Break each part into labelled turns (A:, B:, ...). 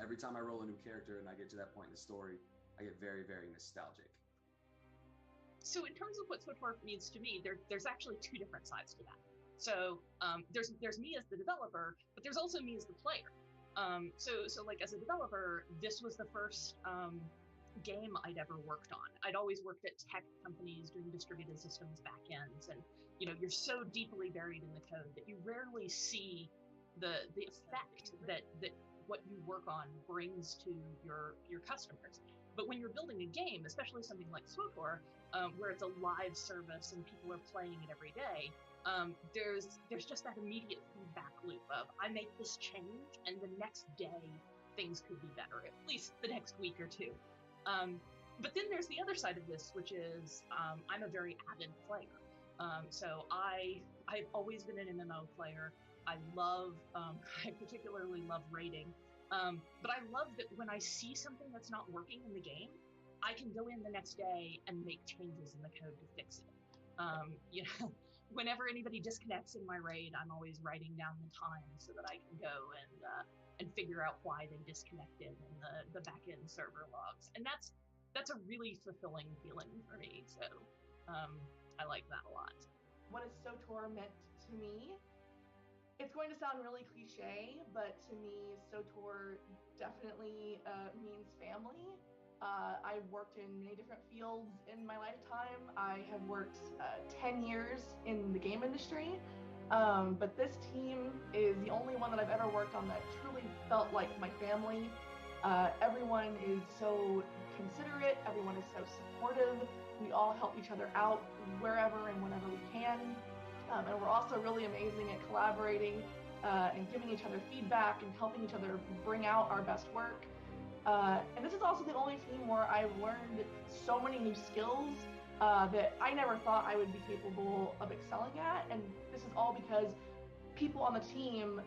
A: every time I roll a new character and I get to that point in the story, I get very, very nostalgic.
B: So in terms of what SWTOR means to me, there's actually two different sides to that. So there's me as the developer, but there's also me as the player. So like as a developer, this was the first game I'd ever worked on. I'd always worked at tech companies doing distributed systems backends, and you're so deeply buried in the code that you rarely see the effect that what you work on brings to your customers. But when you're building a game, especially something like SWTOR, where it's a live service and people are playing it every day, there's just that immediate feedback loop of I make this change and the next day things could be better, at least the next week or two. But then there's the other side of this, which is I'm a very avid player. So I've always been an MMO player. I particularly love raiding. But I love that when I see something that's not working in the game, I can go in the next day and make changes in the code to fix it. Whenever anybody disconnects in my raid, I'm always writing down the time so that I can go and figure out why they disconnected in the back-end server logs. And that's a really fulfilling feeling for me. So I like that a lot.
C: What has SWTOR meant to me? It's going to sound really cliche, but to me, SWTOR definitely means family. I've worked in many different fields in my lifetime. I have worked 10 years in the game industry, but this team is the only one that I've ever worked on that truly felt like my family. Everyone is so considerate, everyone is so supportive. We all help each other out wherever and whenever we can. And we're also really amazing at collaborating and giving each other feedback and helping each other bring out our best work. And this is also the only team where I've learned so many new skills that I never thought I would be capable of excelling at. And this is all because people on the team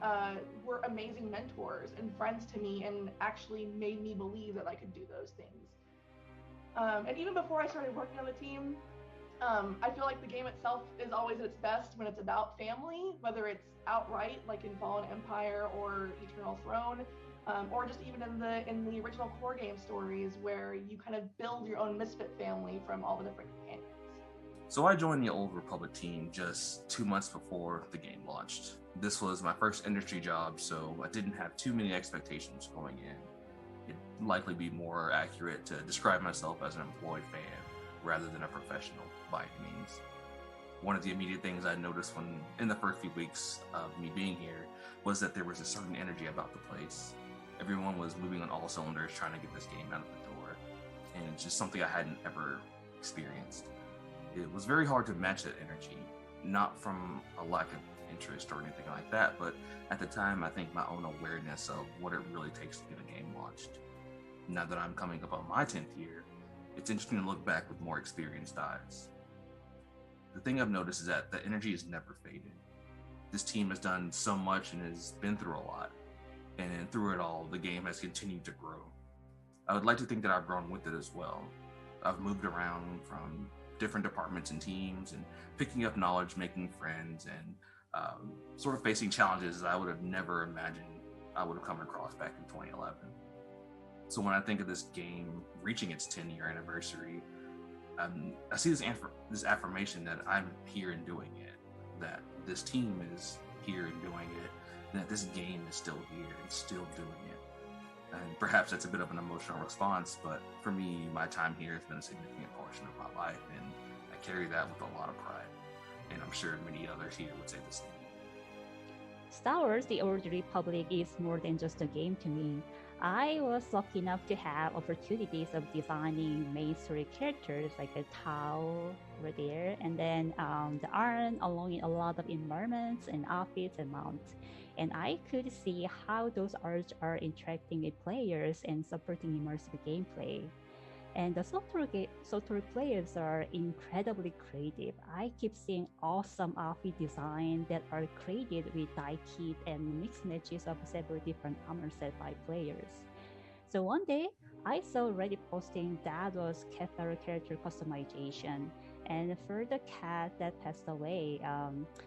C: were amazing mentors and friends to me and actually made me believe that I could do those things. And even before I started working on the team, I feel like the game itself is always at its best when it's about family, whether it's outright, like in Fallen Empire or Eternal Throne, or just even in the original core game stories where you kind of build your own misfit family from all the different companions.
D: So I joined the Old Republic team just 2 months before the game launched. This was my first industry job, so I didn't have too many expectations going in. It'd likely be more accurate to describe myself as an employed fan rather than a professional by any means. One of the immediate things I noticed when in the first few weeks of me being here was that there was a certain energy about the place. Everyone was moving on all cylinders trying to get this game out of the door, and it's just something I hadn't ever experienced. It was very hard to match that energy, not from a lack of interest or anything like that, but at the time I think my own awareness of what it really takes to get a game launched. Now that I'm coming up on my 10th year, it's interesting to look back with more experienced eyes. The thing I've noticed is that the energy has never faded. This team has done so much and has been through a lot, and through it all, the game has continued to grow. I would like to think that I've grown with it as well. I've moved around from different departments and teams and picking up knowledge, making friends, and sort of facing challenges that I would have never imagined I would have come across back in 2011. So when I think of this game reaching its 10-year anniversary, I see this affirmation that I'm here and doing it, that this team is here and doing it, and that this game is still here and still doing it. And perhaps that's a bit of an emotional response, but for me, my time here has been a significant portion of my life, and I carry that with a lot of pride. And I'm sure many others here would say the same.
E: Star Wars: The Old Republic is more than just a game to me. I was lucky enough to have opportunities of designing main story characters like the Tau over there, and then the Arn, along in a lot of environments and outfits and mounts. And I could see how those arts are interacting with players and supporting immersive gameplay. And the SWTOR players are incredibly creative. I keep seeing awesome outfit design that are created with die kit and mixed matches of several different armor set by players. So one day, I saw Reddit posting that was KOTOR character customization. And for the cat that passed away,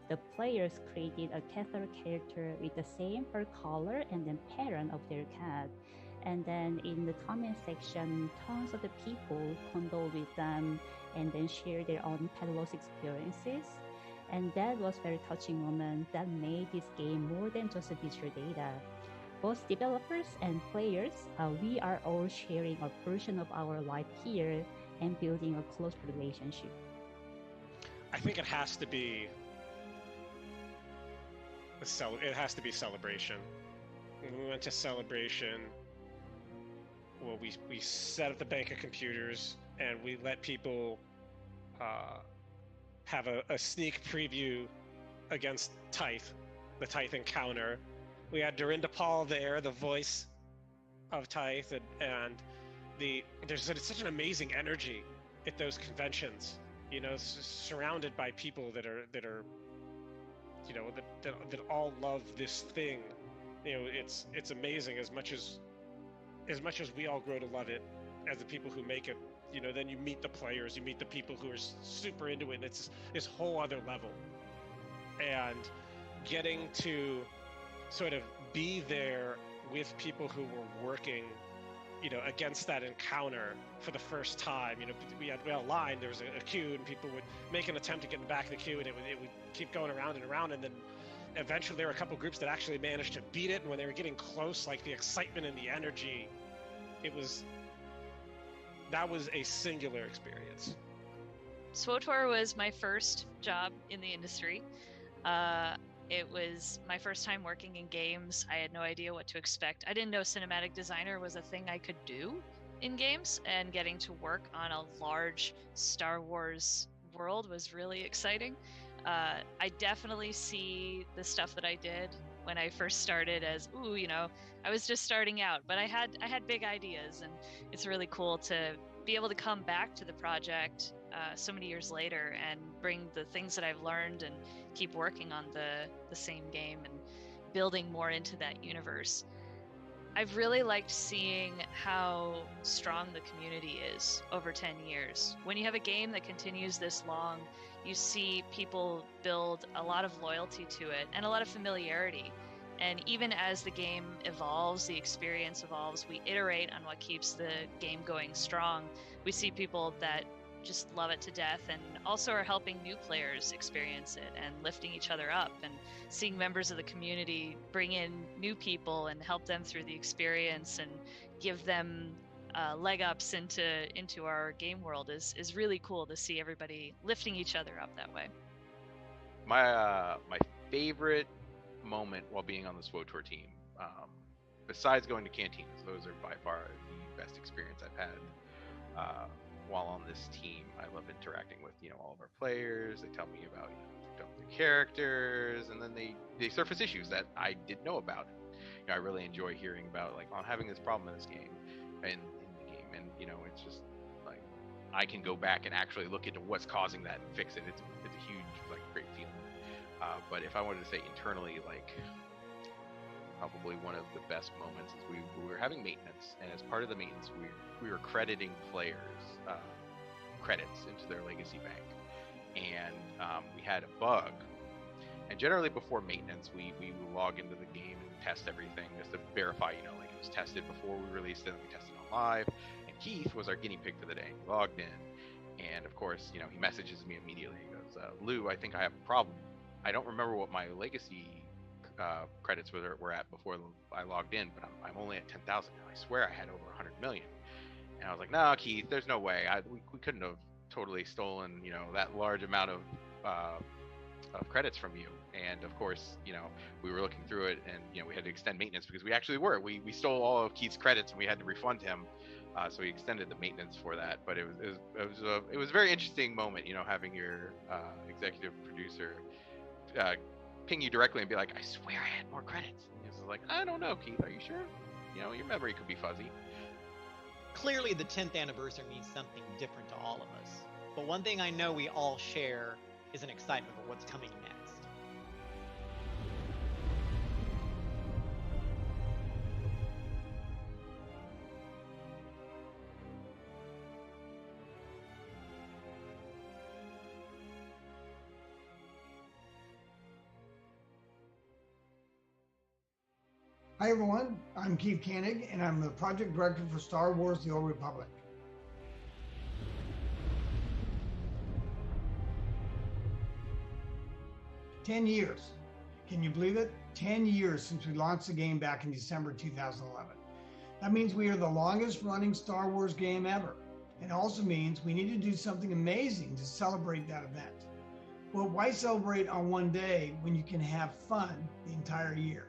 E: the players created a KOTOR character with the same fur color and then pattern of their cat. And then in the comment section, tons of the people condole with them and then share their own pet loss experiences. And that was very touching moment that made this game more than just a digital data. Both developers and players, we are all sharing a portion of our life here and building a close relationship.
F: I think it has to be celebration. When we went to Celebration, well, we set up the bank of computers and we let people have a sneak preview against Tithe, the Tithe encounter. We had Dorinda Paul there, the voice of Tithe, and there's such an amazing energy at those conventions. You know, surrounded by people that are you know, that all love this thing. You know, it's amazing. As much as we all grow to love it as the people who make it, you know, then you meet the players, you meet the people who are super into it, and it's this whole other level. And getting to sort of be there with people who were working, you know, against that encounter for the first time. You know, we had a line, there was a queue, and people would make an attempt to get in the back of the queue, and it would keep going around and around, and then eventually there were a couple groups that actually managed to beat it, and when they were getting close, like the excitement and the energy, that was a singular experience.
G: SWTOR was my first job in the industry. It was my first time working in games. I had no idea what to expect. I didn't know cinematic designer was a thing I could do in games, and getting to work on a large Star Wars world was really exciting. I definitely see the stuff that I did when I first started as, ooh, you know, I was just starting out, but I had big ideas, and it's really cool to be able to come back to the project so many years later and bring the things that I've learned and keep working on the same game and building more into that universe. I've really liked seeing how strong the community is over 10 years. When you have a game that continues this long, you see people build a lot of loyalty to it and a lot of familiarity. And even as the game evolves, the experience evolves, we iterate on what keeps the game going strong. We see people that just love it to death and also are helping new players experience it and lifting each other up, and seeing members of the community bring in new people and help them through the experience and give them leg ups into our game world is really cool to see everybody lifting each other up that way.
H: My favorite moment while being on the SWTOR team, besides going to canteens, those are by far the best experience I've had while on this team. I love interacting with, you know, all of our players. They tell me about, you know, the characters, and then they surface issues that I didn't know about. You know, I really enjoy hearing about, like, I'm having this problem in this game, and in the game, and, you know, it's just like I can go back and actually look into what's causing that and fix it. It's a huge, like, great feeling. But if I wanted to say internally, like, probably one of the best moments is we were having maintenance, and as part of the maintenance, we were crediting players credits into their legacy bank, and we had a bug. And generally before maintenance, we will log into the game and test everything just to verify, you know, like it was tested before we released it, and we tested on live. And Keith was our guinea pig for the day. He logged in, and of course, you know, he messages me immediately. He goes, Lou, I think I have a problem. I don't remember what my legacy credits were at before I logged in, but I'm only at 10,000 now. I swear I had over 100 million. And I was like, no, Keith, there's no way. We couldn't have totally stolen, you know, that large amount of credits from you. And of course, you know, we were looking through it, and, you know, we had to extend maintenance because we actually were. We stole all of Keith's credits, and we had to refund him. So we extended the maintenance for that. But it was a very interesting moment, you know, having your executive producer ping you directly and be like, I swear I had more credits. And he was like, I don't know, Keith, are you sure? You know, your memory could be fuzzy.
I: Clearly the 10th anniversary means something different to all of us. But one thing I know we all share is an excitement for what's coming next.
J: Hi everyone, I'm Keith Koenig, and I'm the project director for Star Wars: The Old Republic. "10 years. Can you believe it? 10 years since we launched the game back in December 2011. That means we are the longest running Star Wars game ever. It also means we need to do something amazing to celebrate that event. Well, why celebrate on one day when you can have fun the entire year?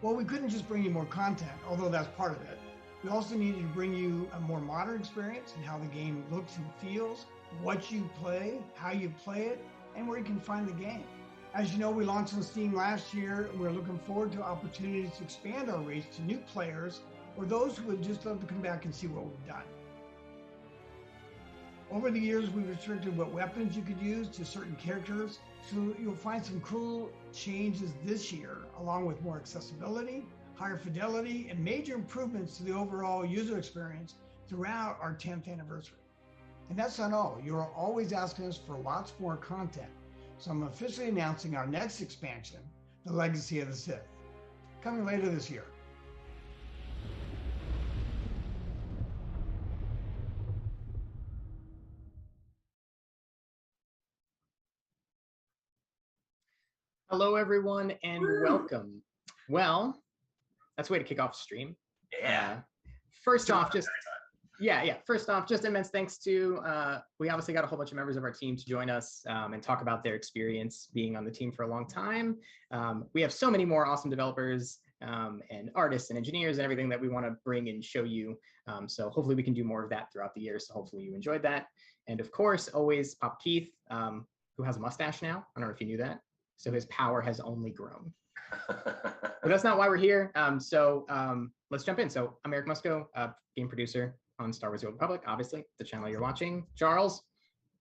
J: Well, we couldn't just bring you more content, although that's part of it. We also needed to bring you a more modern experience in how the game looks and feels, what you play, how you play it, and where you can find the game. As you know, we launched on Steam last year, and we're looking forward to opportunities to expand our reach to new players or those who would just love to come back and see what we've done. Over the years, we've restricted what weapons you could use to certain characters, so you'll find some cool changes this year, along with more accessibility, higher fidelity, and major improvements to the overall user experience throughout our 10th anniversary. And that's not all. You are always asking us for lots more content. So I'm officially announcing our next expansion, The Legacy of the Sith, coming later this year.
K: Hello, everyone, and welcome. Well, that's a way to kick off the stream.
L: Yeah.
K: First off, just immense thanks to, we obviously got a whole bunch of members of our team to join us and talk about their experience being on the team for a long time. We have so many more awesome developers and artists and engineers and everything that we want to bring and show you. So hopefully we can do more of that throughout the year. So hopefully you enjoyed that. And of course, always Pop Keith, who has a mustache now. I don't know if you knew that. So his power has only grown. But that's not why we're here. Let's jump in. So I'm Eric Musco, game producer on Star Wars: The Old Republic, obviously, the channel you're watching. Charles.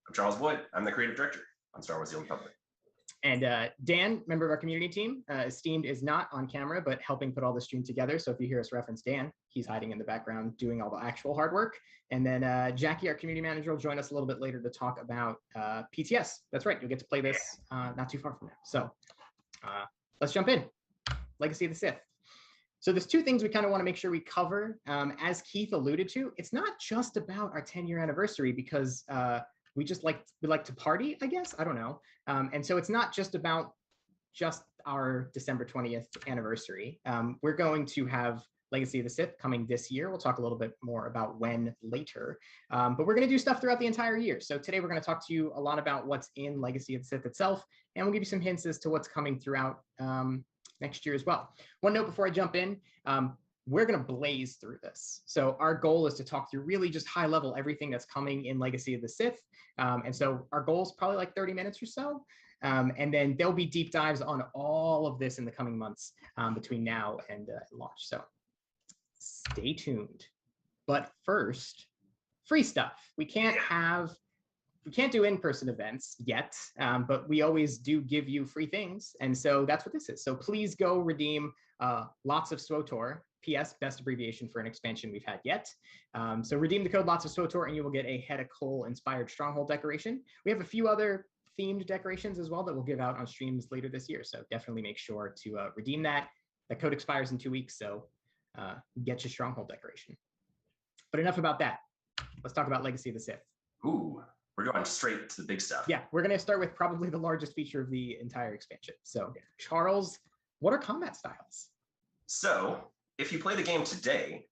L: I'm Charles Boyd. I'm the creative director on Star Wars: The Old Republic.
K: And Dan, member of our community team, esteemed, is not on camera, but helping put all the stream together. So if you hear us reference Dan, he's hiding in the background doing all the actual hard work. And then Jackie, our community manager, will join us a little bit later to talk about PTS. That's right, you'll get to play this not too far from now. So let's jump in. Legacy of the Sith. So there's two things we kind of want to make sure we cover. As Keith alluded to, it's not just about our 10-year anniversary because we like to party, I guess. I don't know. And so it's not just about just our December 20th anniversary. We're going to have Legacy of the Sith coming this year. We'll talk a little bit more about when later. But we're going to do stuff throughout the entire year. So today we're going to talk to you a lot about what's in Legacy of the Sith itself, and we'll give you some hints as to what's coming throughout next year as well. One note before I jump in, we're going to blaze through this. So our goal is to talk through really just high level everything that's coming in Legacy of the Sith. And so our goal is probably like 30 minutes or so. And then there'll be deep dives on all of this in the coming months between now and launch. So stay tuned. But first, free stuff. We can't do in-person events yet, but we always do give you free things. And so that's what this is. So please go redeem lots of SWTOR. PS, best abbreviation for an expansion we've had yet. So redeem the code lots of SWTOR and you will get a Head of Coal inspired stronghold decoration. We have a few other themed decorations as well that we'll give out on streams later this year. So definitely make sure to redeem that. The code expires in 2 weeks, so get your stronghold decoration. But enough about that. Let's talk about Legacy of the Sith.
L: Ooh, we're going straight to the big stuff.
K: Yeah, we're going to start with probably the largest feature of the entire expansion. So Charles, what are combat styles?
L: So if you play the game today,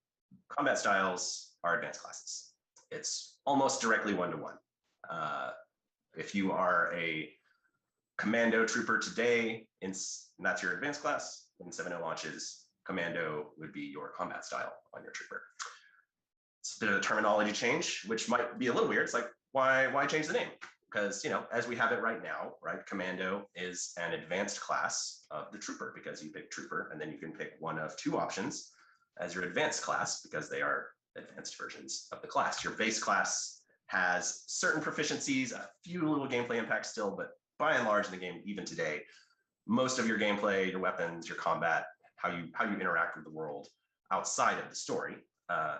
L: combat styles are advanced classes. It's almost directly one-to-one. If you are a commando trooper today, and that's your advanced class, when 7.0 launches, commando would be your combat style on your trooper. It's a bit of a terminology change, which might be a little weird. It's like, why change the name? Because, you know, as we have it right now, right, commando is an advanced class of the trooper because you pick trooper and then you can pick one of two options as your advanced class because they are advanced versions of the class. Your base class has certain proficiencies, a few little gameplay impacts still, but by and large in the game, even today, most of your gameplay, your weapons, your combat, how you interact with the world outside of the story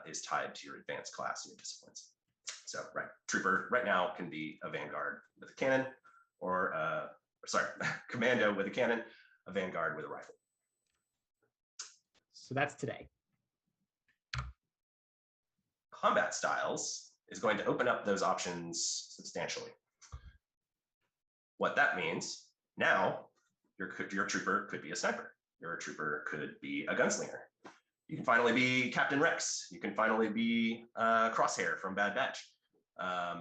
L: is tied to your advanced class and your disciplines. So, right, trooper right now can be a vanguard with a cannon, or commando with a cannon, a vanguard with a rifle.
K: So that's today.
L: Combat styles is going to open up those options substantially. What that means, now your trooper could be a sniper. Your trooper could be a gunslinger. You can finally be Captain Rex. You can finally be Crosshair from Bad Batch.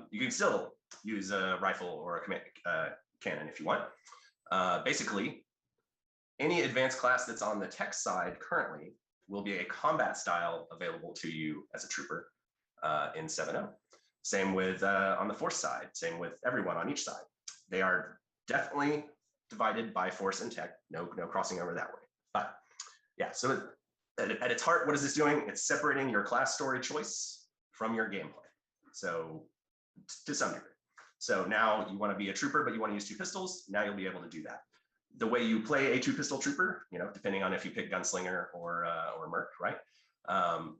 L: You can still use a rifle or a cannon if you want. Basically, any advanced class that's on the tech side currently will be a combat style available to you as a trooper in 7.0. Same with on the Force side, same with everyone on each side. They are definitely divided by Force and tech, no crossing over that way. But yeah, so at its heart, what is this doing? It's separating your class story choice from your gameplay. So to some degree. So now you want to be a trooper, but you want to use 2 pistols. Now you'll be able to do that. The way you play a 2-pistol trooper, depending on if you pick gunslinger or merc, right?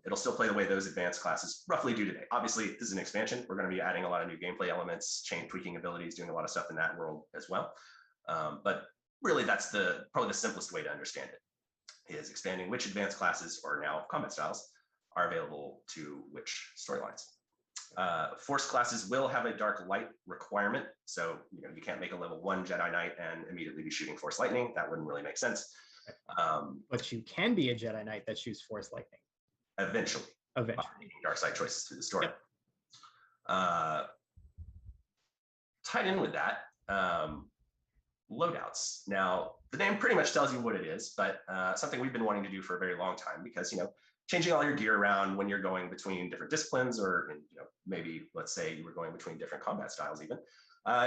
L: It'll still play the way those advanced classes roughly do today. Obviously, this is an expansion. We're going to be adding a lot of new gameplay elements, chain tweaking abilities, doing a lot of stuff in that world as well. But really, that's probably the simplest way to understand it, is expanding which advanced classes or now combat styles are available to which storylines. Force classes will have a dark light requirement. So you can't make a level 1 Jedi Knight and immediately be shooting Force Lightning. That wouldn't really make sense.
K: But you can be a Jedi Knight that shoots Force Lightning.
L: Eventually. Dark side choices through the story. Yep. Tied in with that, loadouts. Now, the name pretty much tells you what it is, but something we've been wanting to do for a very long time, because changing all your gear around when you're going between different disciplines, or maybe let's say you were going between different combat styles even.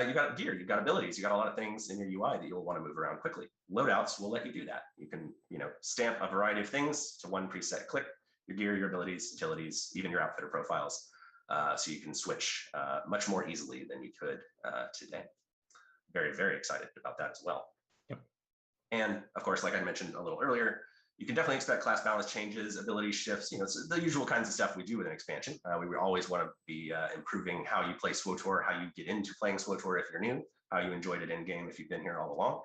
L: You got gear, you've got abilities, you got a lot of things in your UI that you'll want to move around quickly. Loadouts will let you do that. You can stamp a variety of things to one preset click, your gear, your abilities, utilities, even your outfitter profiles. So you can switch much more easily than you could today. Very, very excited about that as well.
K: Yep.
L: And of course, like I mentioned a little earlier, you can definitely expect class balance changes, ability shifts, it's the usual kinds of stuff we do with an expansion. We always want to be improving how you play SWTOR, how you get into playing SWTOR if you're new, how you enjoyed it in game if you've been here all along.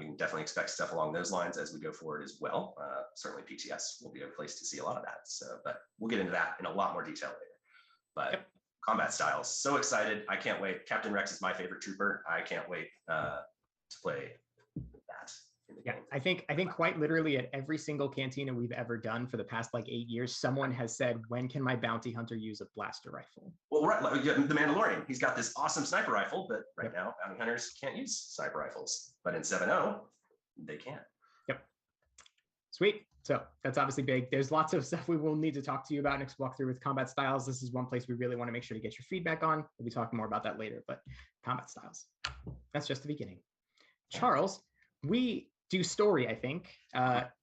L: You can definitely expect stuff along those lines as we go forward as well. Certainly PTS will be a place to see a lot of that. So, but we'll get into that in a lot more detail later. But yep. Combat styles, so excited. I can't wait. Captain Rex is my favorite trooper. I can't wait to play that.
K: Yeah, I think quite literally at every single cantina we've ever done for the past 8 years, someone has said, when can my bounty hunter use a blaster rifle?
L: Well, right, the Mandalorian, he's got this awesome sniper rifle, but right now bounty hunters can't use sniper rifles. But in 7.0, they can.
K: Yep. Sweet. So that's obviously big. There's lots of stuff we will need to talk to you about next walkthrough with combat styles. This is one place we really want to make sure to get your feedback on. We'll be talking more about that later, but combat styles, that's just the beginning. Charles, we do story, I think.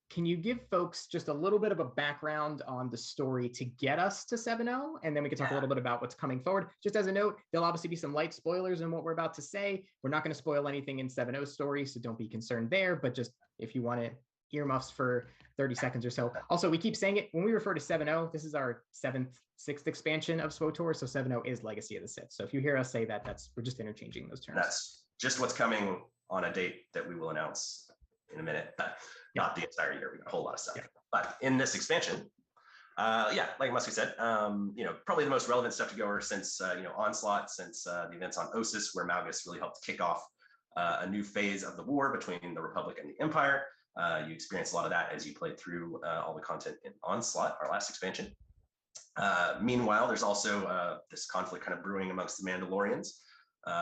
K: Can you give folks just a little bit of a background on the story to get us to 7.0? And then we can talk a little bit about what's coming forward. Just as a note, there'll obviously be some light spoilers in what we're about to say. We're not going to spoil anything in 7.0 story, so don't be concerned there. But just if you want to earmuffs for 30 seconds or so. Also, we keep saying it, when we refer to 7.0, this is our 6th expansion of SWTOR, so 7.0 is Legacy of the Sith. So if you hear us say that, we're just interchanging those terms.
L: That's just what's coming on a date that we will announce in a minute, but not the entire year. We got a whole lot of stuff. Yeah. But in this expansion, like Muskie said, probably the most relevant stuff to go over since Onslaught, since the events on Ossus, where Malgus really helped kick off a new phase of the war between the Republic and the Empire. You experienced a lot of that as you played through all the content in Onslaught, our last expansion. Meanwhile, there's also this conflict kind of brewing amongst the Mandalorians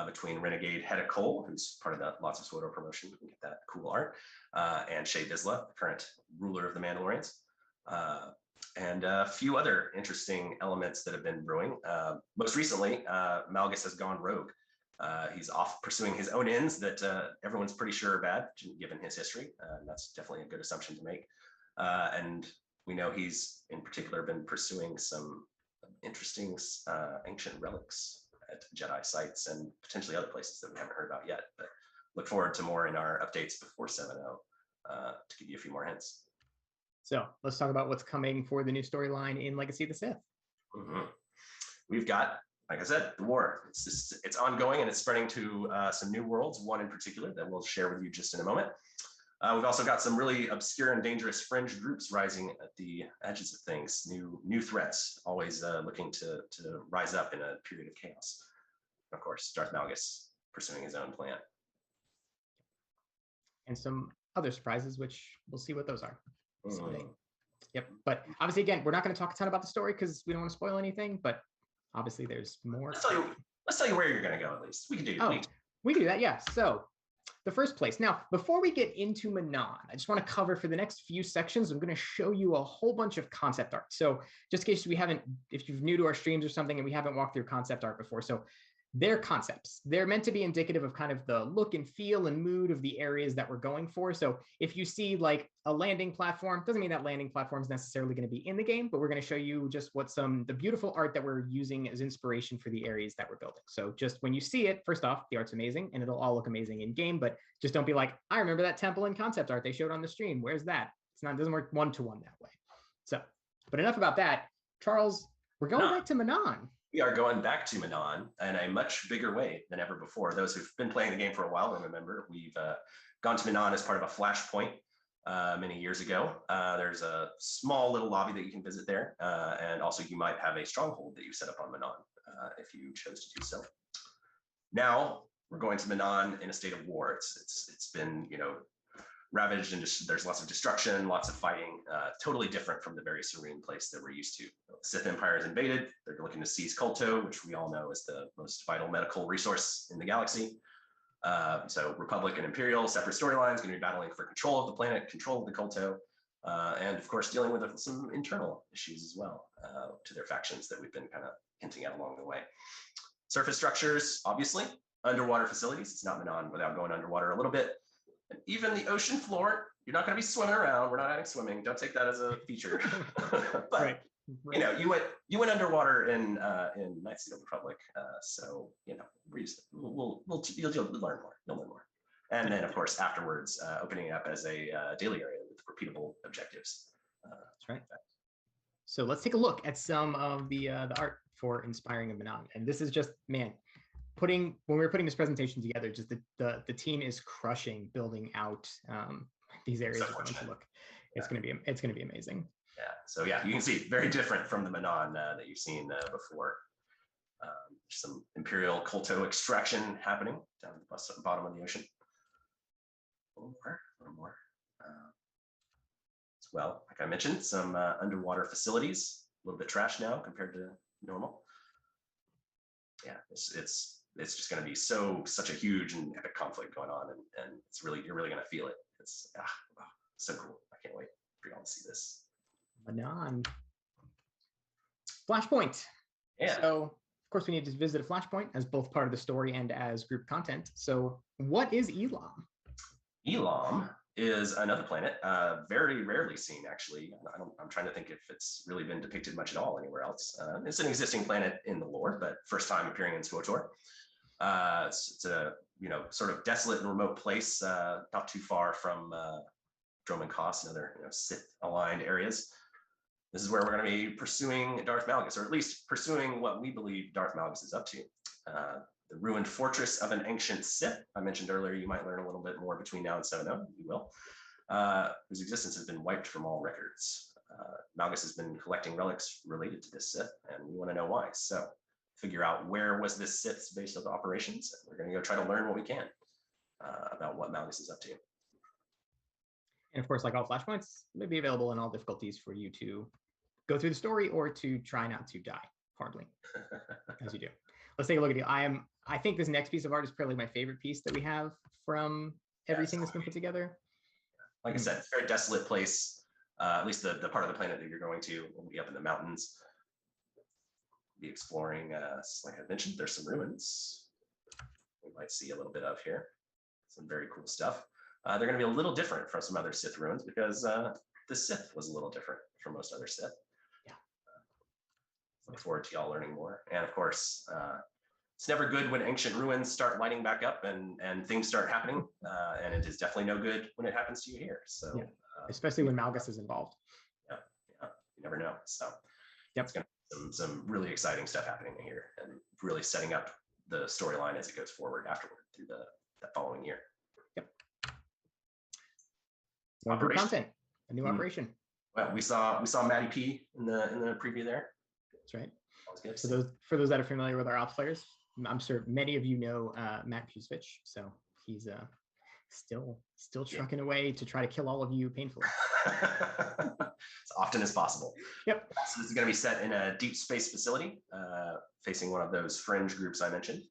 L: between Renegade Hedda Cole, who's part of the Lots of SWTOR promotion. We can get that cool art, and Shae Vizsla, the current ruler of the Mandalorians. And a few other interesting elements that have been brewing. Most recently, Malgus has gone rogue. He's off pursuing his own ends that everyone's pretty sure are bad, given his history. And that's definitely a good assumption to make. And we know he's, in particular, been pursuing some interesting ancient relics at Jedi sites and potentially other places that we haven't heard about yet. But look forward to more in our updates before 7.0 to give you a few more hints.
K: So let's talk about what's coming for the new storyline in Legacy of the Sith.
L: Mm-hmm. We've got, like I said, the war. It's ongoing and it's spreading to some new worlds, one in particular that we'll share with you just in a moment. We've also got some really obscure and dangerous fringe groups rising at the edges of things. New threats, always looking to rise up in a period of chaos. Of course, Darth Malgus pursuing his own plan.
K: And some other surprises, which we'll see what those are someday. Yep. But obviously, again, we're not going to talk a ton about the story because we don't want to spoil anything. But obviously, there's more.
L: Let's tell you where you're going to go. At least we can do.
K: We can do that. Yeah. So the first place. Now, before we get into Manon, I just want to cover for the next few sections. I'm going to show you a whole bunch of concept art. So just in case if you're new to our streams or something and we haven't walked through concept art before, so they're concepts. They're meant to be indicative of kind of the look and feel and mood of the areas that we're going for. So if you see like a landing platform, doesn't mean that landing platform is necessarily going to be in the game, but we're going to show you just what the beautiful art that we're using as inspiration for the areas that we're building. So just when you see it, first off, the art's amazing and it'll all look amazing in game, but just don't be like, I remember that temple and concept art they showed on the stream. Where's that? It doesn't work one-to-one that way. So, but enough about that. Charles, we're going back to Manon.
L: We are going back to Manon in a much bigger way than ever before. Those who've been playing the game for a while will remember we've gone to Manon as part of a flashpoint many years ago. There's a small little lobby that you can visit there, and also you might have a stronghold that you set up on Manon if you chose to do so. Now we're going to Manon in a state of war. It's been ravaged, and there's lots of destruction, lots of fighting, totally different from the very serene place that we're used to. The Sith Empire is invaded. They're looking to seize KOTOR, which we all know is the most vital medical resource in the galaxy. So Republic and Imperial, separate storylines, going to be battling for control of the planet, control of the KOTOR, and of course dealing with some internal issues as well to their factions that we've been kind of hinting at along the way. Surface structures, obviously. Underwater facilities. It's not Manon without going underwater a little bit. And even the ocean floor, you're not going to be swimming around. We're not adding swimming. Don't take that as a feature. But
K: right.
L: you went underwater in Knights of the Republic, so you'll learn more. You'll learn more. And then of course afterwards, opening it up as a daily area with repeatable objectives.
K: That's right. So let's take a look at some of the art for Inspiring of Manon, and this is just when we were putting this presentation together, just the team is crushing building out these areas. It's going to be amazing.
L: Yeah. So yeah, you can see very different from the Manon that you've seen before. Some Imperial KOTOR extraction happening down the bottom of the ocean. A little more. As well, like I mentioned, some underwater facilities. A little bit trash now compared to normal. Yeah, it's just going to be such a huge and epic conflict going on, and you're really going to feel it. It's so cool. I can't wait for y'all to see this.
K: Manon. Flashpoint.
L: Yeah.
K: So of course we need to visit a flashpoint as both part of the story and as group content. So what is Elam?
L: Elam is another planet, very rarely seen actually. I'm trying to think if it's really been depicted much at all anywhere else. It's an existing planet in the lore, but first time appearing in SWTOR. It's a sort of desolate and remote place, not too far from Dromund Kaas and other Sith aligned areas. This is where we're going to be pursuing Darth Malgus, or at least pursuing what we believe Darth Malgus is up to. The ruined fortress of an ancient Sith. I mentioned earlier, you might learn a little bit more between now and 7.0, you will, whose existence has been wiped from all records. Malgus has been collecting relics related to this Sith, and we want to know why. So figure out where was this Sith's base of operations, and we're going to go try to learn what we can about what Malgus is up to.
K: And of course, like all flashpoints, may be available in all difficulties for you to go through the story or to try not to die horribly as you do. Let's take a look at it. I think this next piece of art is probably my favorite piece that we have from everything that's been put together.
L: Like I said, it's a very desolate place. At least the part of the planet that you're going to will be up in the mountains. Be exploring, like I mentioned, there's some ruins we might see a little bit of here. Some very cool stuff. They're going to be a little different from some other Sith ruins because the Sith was a little different from most other Sith.
K: Yeah.
L: Look forward to y'all learning more. And of course, it's never good when ancient ruins start lighting back up and things start happening. And it is definitely no good when it happens to you here. So,
K: yeah. Especially when Malgus is involved.
L: Yeah, you never know. So,
K: yep.
L: It's going to be some really exciting stuff happening here, and really setting up the storyline as it goes forward afterward through the following year.
K: Yep. More group
L: Operation.
K: content, a new operation.
L: Well, we saw Matty P in the preview there.
K: That's right.
L: That was good.
K: For those that are familiar with our ops players, I'm sure many of you know Matt Pusevich. So he's still trucking away to try to kill all of you painfully.
L: As often as possible.
K: Yep.
L: So this is going to be set in a deep space facility, facing one of those fringe groups I mentioned.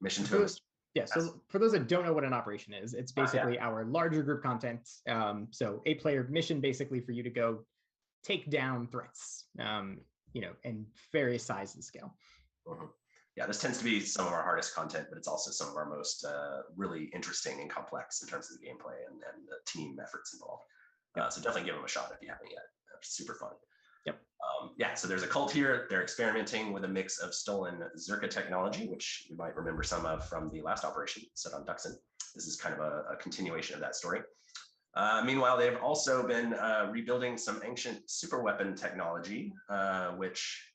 L: Mission to
K: Yeah, so for those that don't know what an operation is, it's basically our larger group content. So 8-player mission basically for you to go take down threats, in various size and scale.
L: Mm-hmm. Yeah, this tends to be some of our hardest content, but it's also some of our most really interesting and complex in terms of the gameplay and the team efforts involved. So definitely give them a shot if you haven't yet. Super fun.
K: Yep.
L: So there's a cult here. They're experimenting with a mix of stolen Zerka technology, which you might remember some of from the last operation set on Duxon. This is kind of a continuation of that story. Meanwhile, they've also been rebuilding some ancient superweapon technology, which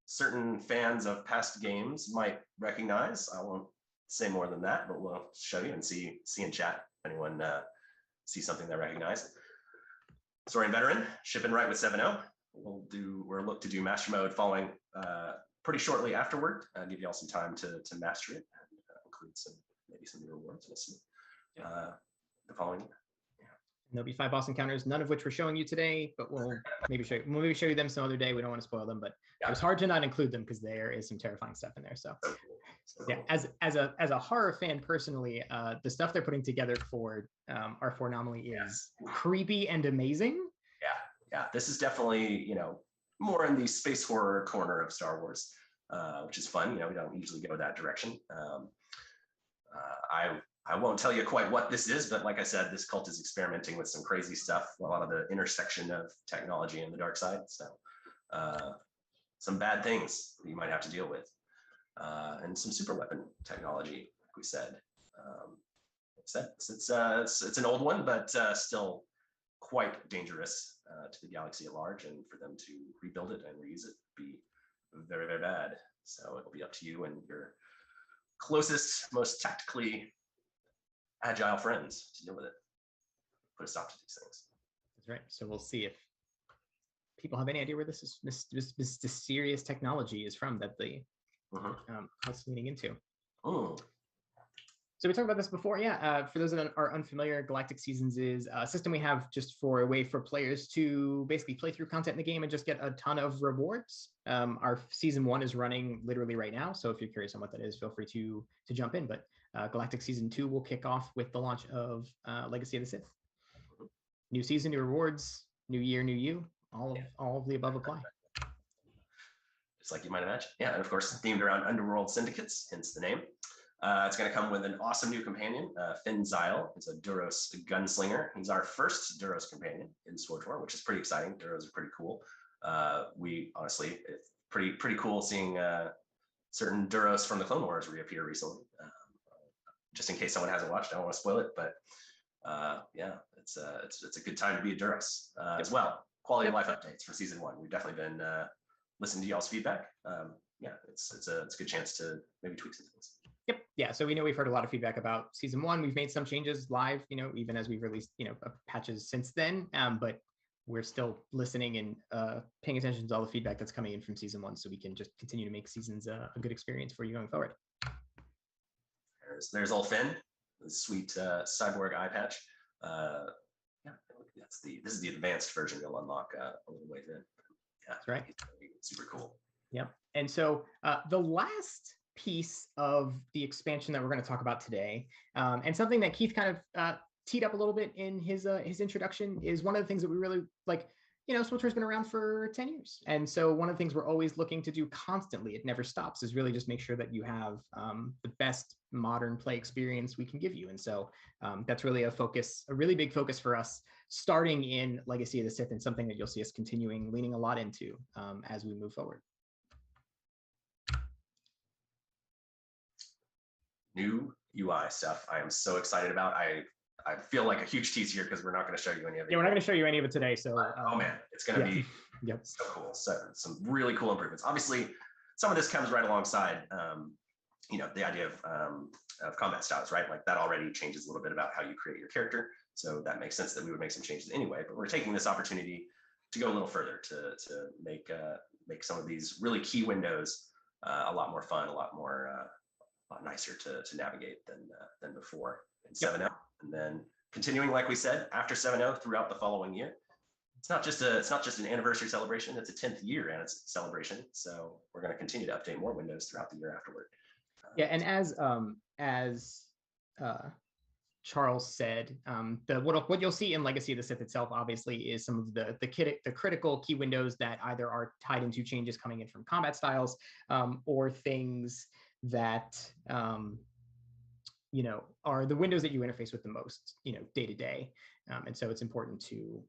L: certain fans of past games might recognize. I won't say more than that, but we'll show you and see in chat if anyone sees something they recognize. Saurian veteran, shipping right with 7.0. We'll look to do master mode following pretty shortly afterward. Give you all some time to master it and include maybe some new rewards. We'll see the following.
K: There'll be 5 boss encounters, none of which we're showing you today, but we'll maybe show you them some other day. We don't want to spoil them, but it was hard to not include them because there is some terrifying stuff in there. So yeah, as a horror fan personally, the stuff they're putting together for R4 Anomaly is creepy and amazing.
L: Yeah, this is definitely more in the space horror corner of Star Wars, which is fun. We don't usually go that direction. I won't tell you quite what this is, but like I said, this cult is experimenting with some crazy stuff, a lot of the intersection of technology and the dark side. So some bad things that you might have to deal with, and some super weapon technology, like we said. It's an old one, but still quite dangerous to the galaxy at large, and for them to rebuild it and reuse it would be very, very bad. So it'll be up to you and your closest, most tactically agile friends to deal with it. Put a stop to these things.
K: That's right. So we'll see if people have any idea where this serious technology is from that the cult's leaning into. So we talked about this before. For those that are unfamiliar, Galactic Seasons is a system we have just for a way for players to basically play through content in the game and just get a ton of rewards. Our season 1 is running literally right now. So if you're curious on what that is, feel free to jump in. But Galactic Season 2 will kick off with the launch of Legacy of the Sith. New season, new rewards, new year, new you. All of the above apply.
L: Just like you might imagine. Yeah, and of course, themed around underworld syndicates, hence the name. It's going to come with an awesome new companion, Finn Zyle. He's a Duros gunslinger. He's our first Duros companion in SWTOR, which is pretty exciting. Duros are pretty cool. We honestly, it's pretty cool seeing certain Duros from the Clone Wars reappear recently. Just in case someone hasn't watched, I don't want to spoil it, but it's a good time to be a Duros as well. Quality of life updates for season 1. We've definitely been listening to y'all's feedback. It's a good chance to maybe tweak some things.
K: Yep. Yeah. So we know we've heard a lot of feedback about season 1. We've made some changes live, even as we've released, patches since then. But we're still listening and paying attention to all the feedback that's coming in from season 1, so we can just continue to make seasons a good experience for you going forward.
L: There's old Finn, the sweet cyborg eye patch. This is the advanced version you'll unlock a little ways in. Yeah,
K: that's right.
L: Super cool.
K: Yep. And so the last piece of the expansion that we're going to talk about today, and something that Keith kind of teed up a little bit in his introduction, is one of the things that we really like. SWTOR's been around for 10 years. And so one of the things we're always looking to do constantly, it never stops, is really just make sure that you have the best modern play experience we can give you. And so that's really a really big focus for us, starting in Legacy of the Sith, and something that you'll see us leaning a lot into as we move forward.
L: New UI stuff I am so excited about. I feel like a huge tease here because we're not going to show you any of it.
K: Yeah, we're not going to show you any of it today. So,
L: oh man, it's going to be so cool. So some really cool improvements. Obviously, some of this comes right alongside the idea of combat styles, right? Like that already changes a little bit about how you create your character. So that makes sense that we would make some changes anyway, but we're taking this opportunity to go a little further to make some of these really key windows a lot more fun, a lot nicer to navigate than before in 7.0. And then continuing, like we said, after 7.0 throughout the following year. It's not just an anniversary celebration, it's a 10th year celebration. So we're going to continue to update more windows throughout the year afterward.
K: Yeah, and as Charles said, what you'll see in Legacy of the Sith itself, obviously, is some of the critical key windows that either are tied into changes coming in from combat styles, or things that are the windows that you interface with the most, day to day. And so it's important to,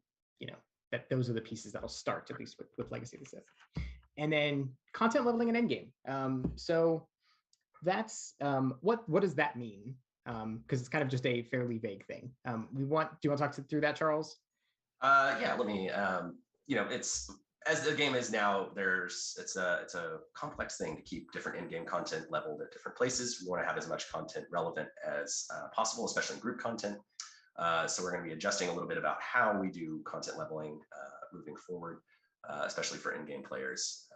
K: that those are the pieces that'll start, at least with Legacy of the Sith. And then content leveling and endgame. So that's what does that mean? Because it's kind of just a fairly vague thing. Do you want to talk through that, Charles?
L: Yeah, let me. It's as the game is now. It's a complex thing to keep different in-game content leveled at different places. We want to have as much content relevant as possible, especially in group content. So we're going to be adjusting a little bit about how we do content leveling moving forward, especially for in-game players.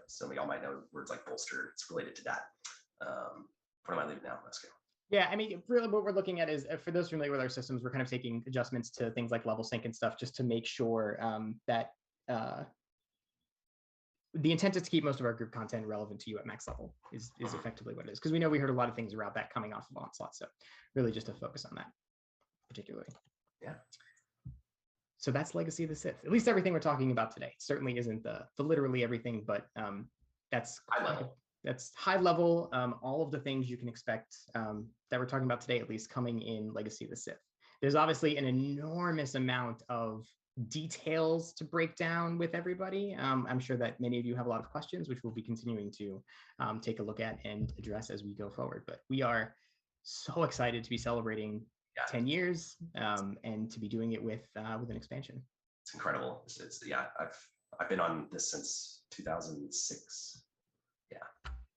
L: Some of y'all might know words like bolster. It's related to that. What am I leaving now? Let's go.
K: Yeah, I mean, really what we're looking at is, for those familiar with our systems, we're kind of taking adjustments to things like level sync and stuff, just to make sure that the intent is to keep most of our group content relevant to you at max level is effectively what it is. Because we know we heard a lot of things around that coming off of Onslaught. So really just to focus on that particularly.
L: Yeah.
K: So that's Legacy of the Sith. At least everything we're talking about today. Certainly isn't the literally everything, but that's
L: high level.
K: That's high level. All of the things you can expect that we're talking about today, at least coming in Legacy of the Sith. There's obviously an enormous amount of details to break down with everybody. I'm sure that many of you have a lot of questions, which we'll be continuing to take a look at and address as we go forward. But we are so excited to be celebrating 10 years and to be doing it with an expansion.
L: It's incredible. I've been on this since 2006. Yeah.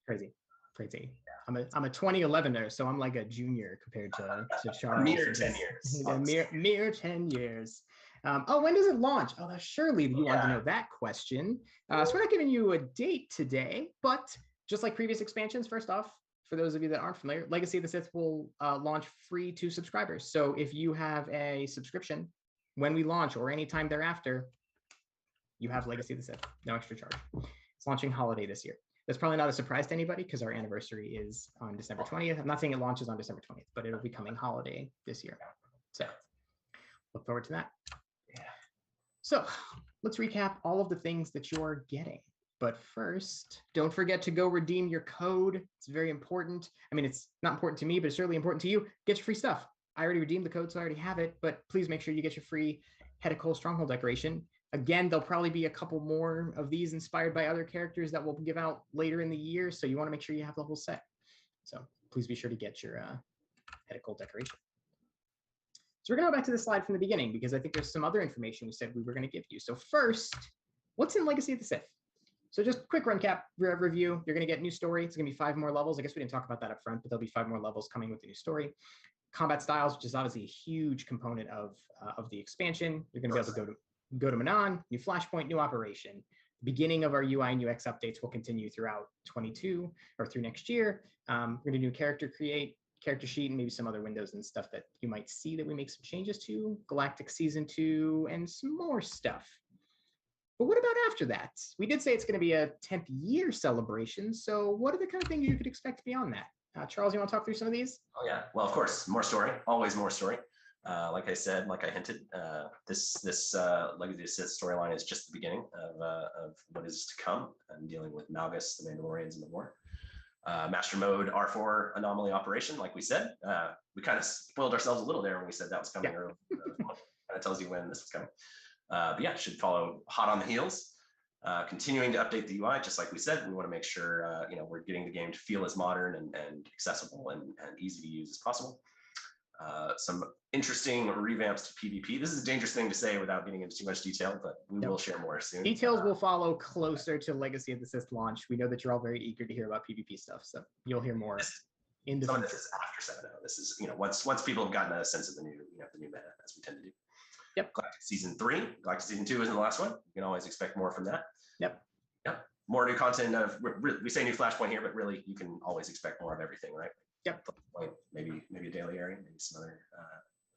K: Crazy. Yeah. I'm a 2011er, so I'm like a junior compared to Charles.
L: A mere 10 years.
K: A mere 10 years. When does it launch? Surely you want to know that question. So we're not giving you a date today, but just like previous expansions, first off, for those of you that aren't familiar, Legacy of the Sith will launch free to subscribers. So if you have a subscription, when we launch or anytime thereafter, you have Legacy of the Sith, no extra charge. It's launching holiday this year. That's probably not a surprise to anybody because our anniversary is on December 20th. I'm not saying it launches on December 20th, but it'll be coming holiday this year. So look forward to that.
L: Yeah.
K: So let's recap all of the things that you're getting. But first, don't forget to go redeem your code. It's very important. I mean, it's not important to me, but it's certainly important to you. Get your free stuff. I already redeemed the code, so I already have it, but please make sure you get your free Head of Cole Stronghold decoration. Again, there'll probably be a couple more of these inspired by other characters that we'll give out later in the year, so you want to make sure you have the whole set. So please be sure to get your Head of Cole decoration. So we're going to go back to the slide from the beginning because I think there's some other information we said we were going to give you. So first, what's in Legacy of the Sith? So just quick recap review. You're going to get new story. It's going to be 5 more levels. I guess we didn't talk about that up front, but there'll be 5 more levels coming with the new story. Combat styles, which is obviously a huge component of the expansion. You're going to be able to go to Manon, new flashpoint, new operation. The beginning of our UI and UX updates will continue throughout 22 or through next year. We're going to do character sheet, and maybe some other windows and stuff that you might see that we make some changes to. Galactic Season 2 and some more stuff. But what about after that? We did say it's going to be a 10th year celebration. So what are the kind of things you could expect beyond that? Charles, you want to talk through some of these?
L: Oh, yeah. Well, of course, more story, always more story. Like I said, like I hinted, this Legacy of Sith storyline is just the beginning of what is to come. I'm dealing with Malgus, the Mandalorians, and the war. Master Mode R4 anomaly operation, like we said. We kind of spoiled ourselves a little there when we said that was coming early. Kind of tells you when this was coming. But yeah, it should follow hot on the heels. Continuing to update the UI, just like we said, we want to make sure we're getting the game to feel as modern and accessible and easy to use as possible. some interesting revamps to PvP. This is a dangerous thing to say without getting into too much detail, but we will share more soon.
K: Details will follow closer to Legacy of the Sith launch. We know that you're all very eager to hear about PvP stuff, so you'll hear more in the
L: Some
K: future.
L: of this is after 7.0. This is, once people have gotten a sense of the new, the new meta, as we tend to do.
K: Yep.
L: Galactic Season 3. Galactic Season 2 isn't the last one. You can always expect more from that.
K: Yep.
L: More new content. We say new Flashpoint here, but really you can always expect more of everything, right?
K: Yep.
L: Maybe a daily area, maybe some other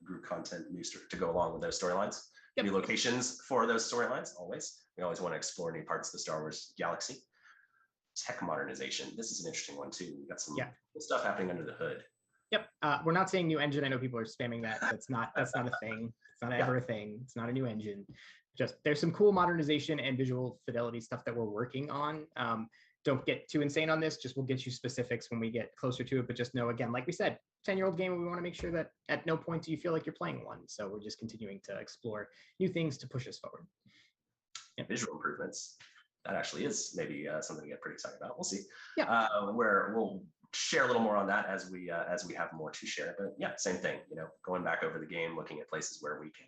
L: group content news to go along with those storylines.
K: Yep.
L: New locations for those storylines. We always want to explore new parts of the Star Wars galaxy. Tech modernization. This is an interesting one too. We got some cool stuff happening under the hood.
K: Yep. We're not saying new engine. I know people are spamming that. That's not a thing. It's not ever a thing. It's not a new engine. Just there's some cool modernization and visual fidelity stuff that we're working on. Don't get too insane on this. Just we'll get you specifics when we get closer to it. But just know, again, like we said, 10-year-old game, we want to make sure that at no point do you feel like you're playing one. So we're just continuing to explore new things to push us forward.
L: Yep. Visual improvements. That actually is maybe something to get pretty excited about. We'll see.
K: Yeah.
L: Where we'll share a little more on that as we have more to share. But yeah, same thing. Going back over the game, looking at places where we can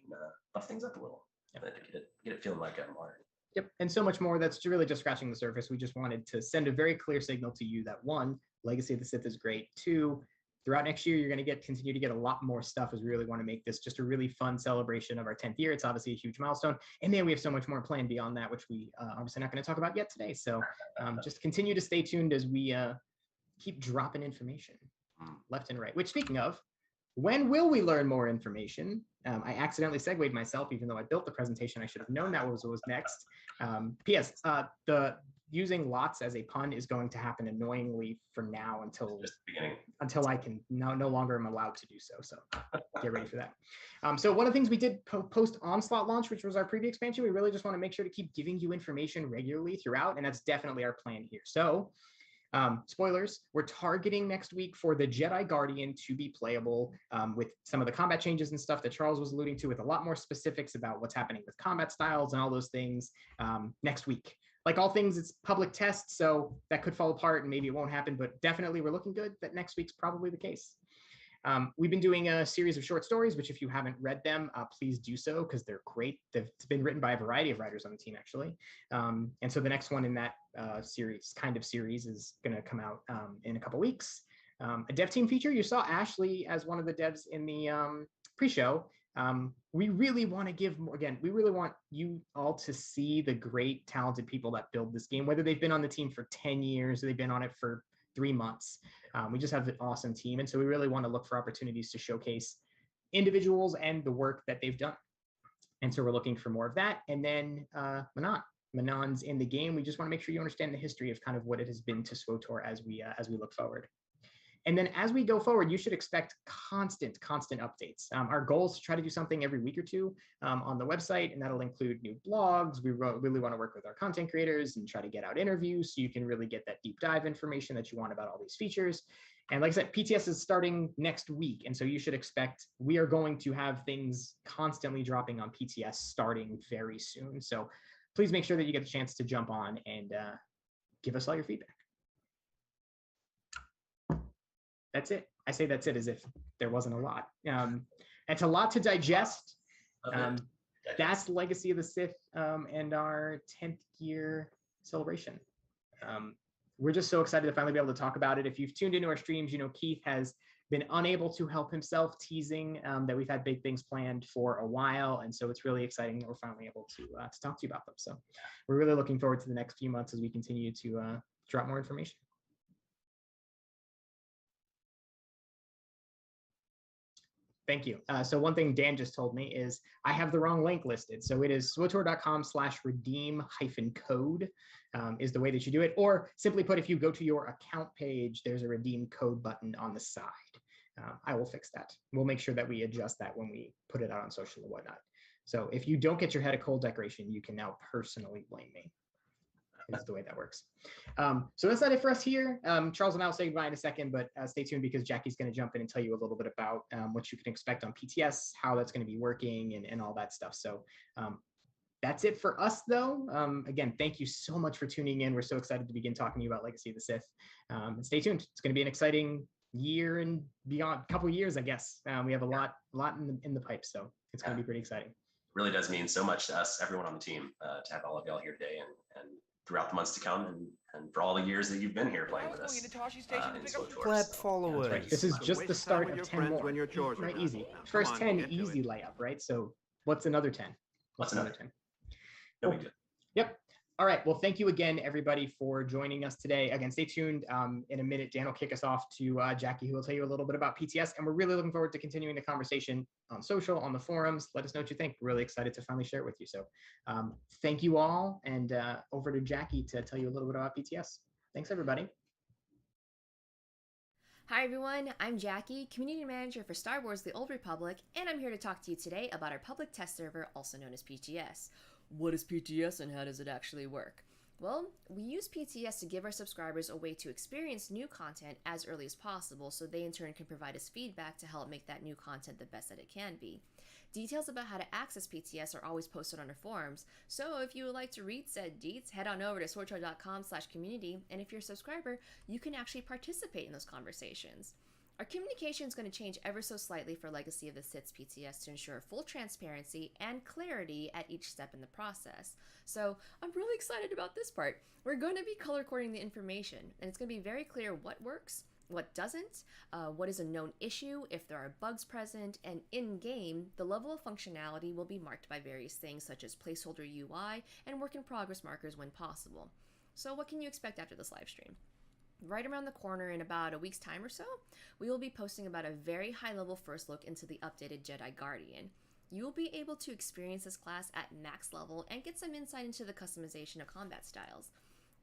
L: buff things up a little, get it feeling like a modern.
K: Yep, and so much more. That's really just scratching the surface. We just wanted to send a very clear signal to you that 1, Legacy of the Sith is great. 2, throughout next year, you're going to continue to get a lot more stuff as we really want to make this just a really fun celebration of our 10th year. It's obviously a huge milestone. And then we have so much more planned beyond that, which we obviously not going to talk about yet today. So just continue to stay tuned as we keep dropping information left and right. Which, speaking of, when will we learn more information? I accidentally segued myself, even though I built the presentation. I should have known that was next. P.S. The using lots as a pun is going to happen annoyingly for now until I can no longer am allowed to do so. So get ready for that. So one of the things we did post Onslaught launch, which was our preview expansion, we really just want to make sure to keep giving you information regularly throughout, and that's definitely our plan here. So spoilers, we're targeting next week for the Jedi Guardian to be playable with some of the combat changes and stuff that Charles was alluding to, with a lot more specifics about what's happening with combat styles and all those things next week. Like all things, it's public test, so that could fall apart and maybe it won't happen, but definitely we're looking good that next week's probably the case. We've been doing a series of short stories, which if you haven't read them, please do so because they're great. They've been written by a variety of writers on the team, actually. And so the next one in that series is going to come out in a couple weeks. A dev team feature, you saw Ashley as one of the devs in the pre-show. We really want to give more, again, we really want you all to see the great, talented people that build this game, whether they've been on the team for 10 years or they've been on it for 3 months. We just have an awesome team. And so we really want to look for opportunities to showcase individuals and the work that they've done. And so we're looking for more of that. And then Manon's in the game. We just want to make sure you understand the history of kind of what it has been to SWTOR as we look forward. And then as we go forward, you should expect constant updates. Our goal is to try to do something every week or two on the website, and that'll include new blogs. We really want to work with our content creators and try to get out interviews so you can really get that deep dive information that you want about all these features. And like I said, PTS is starting next week, and so you should expect we are going to have things constantly dropping on PTS starting very soon. So please make sure that you get the chance to jump on and give us all your feedback. That's it. I say that's it as if there wasn't a lot. It's a lot to digest. That's Legacy of the Sith and our 10th year celebration. We're just so excited to finally be able to talk about it. If you've tuned into our streams, you know Keith has been unable to help himself, teasing that we've had big things planned for a while. And so it's really exciting that we're finally able to talk to you about them. So we're really looking forward to the next few months as we continue to drop more information. Thank you. So one thing Dan just told me is I have the wrong link listed. So it is SWTOR.com/redeem-code is the way that you do it. Or simply put, if you go to your account page, there's a redeem code button on the side. I will fix that. We'll make sure that we adjust that when we put it out on social and whatnot. So if you don't get your head a cold decoration, you can now personally blame me. That's the way that works. So that's not it for us here. Charles and I will say goodbye in a second, but stay tuned because Jackie's going to jump in and tell you a little bit about what you can expect on PTS, how that's going to be working, and all that stuff. So that's it for us, though. Again, thank you so much for tuning in. We're so excited to begin talking to you about Legacy of the Sith. And stay tuned. It's going to be an exciting year and beyond, couple years, I guess. We have a lot in the pipe, so it's going to be pretty exciting.
L: Really does mean so much to us, everyone on the team, to have all of y'all here today and throughout the months to come, and for all the years that you've been here playing with us. In SWTOR.
M: Pleb
L: So,
M: followers.
K: Right. This is just the start of 10 more. Right, easy. First 10 easy layup, right? So what's another 10?
L: What's another
K: 10?
L: No big deal.
K: Yep. All right. Well, thank you again, everybody, for joining us today. Again, stay tuned. In a minute, Dan will kick us off to Jackie, who will tell you a little bit about PTS. And we're really looking forward to continuing the conversation on social, on the forums. Let us know what you think. We're really excited to finally share it with you. So thank you all. And over to Jackie to tell you a little bit about PTS. Thanks, everybody.
N: Hi everyone, I'm Jackie, Community Manager for Star Wars The Old Republic, and I'm here to talk to you today about our public test server, also known as PTS. What is PTS and how does it actually work? Well, we use PTS to give our subscribers a way to experience new content as early as possible so they in turn can provide us feedback to help make that new content the best that it can be. Details about how to access PTS are always posted on our forums, so if you would like to read said deets, head on over to SWTOR.com/community, and if you're a subscriber, you can actually participate in those conversations. Our communication is going to change ever so slightly for Legacy of the Sith's PTS to ensure full transparency and clarity at each step in the process. So I'm really excited about this part. We're going to be color coding the information, and it's going to be very clear what works, what doesn't, what is a known issue, if there are bugs present, and in-game, the level of functionality will be marked by various things such as placeholder UI and work-in-progress markers when possible. So what can you expect after this live stream? Right around the corner in about a week's time or so, we will be posting about a very high-level first look into the updated Jedi Guardian. You will be able to experience this class at max level and get some insight into the customization of combat styles.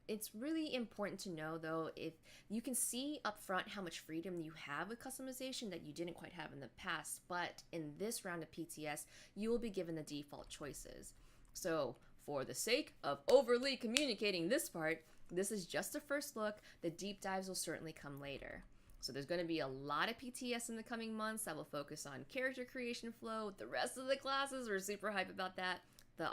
N: It's really important to know, though, if you can see up front how much freedom you have with customization that you didn't quite have in the past, but in this round of PTS, you will be given the default choices. So, for the sake of overly communicating this part, this is just a first look. The deep dives will certainly come later. So there's going to be a lot of PTS in the coming months that will focus on character creation flow, the rest of the classes, we're super hype about that, the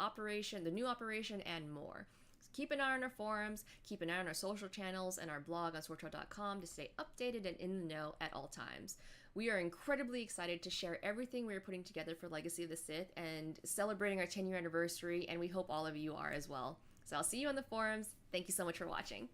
N: new operation, and more. Keep an eye on our forums, keep an eye on our social channels and our blog on SWTOR.com to stay updated and in the know at all times. We are incredibly excited to share everything we are putting together for Legacy of the Sith and celebrating our 10-year anniversary, and we hope all of you are as well. So I'll see you on the forums. Thank you so much for watching.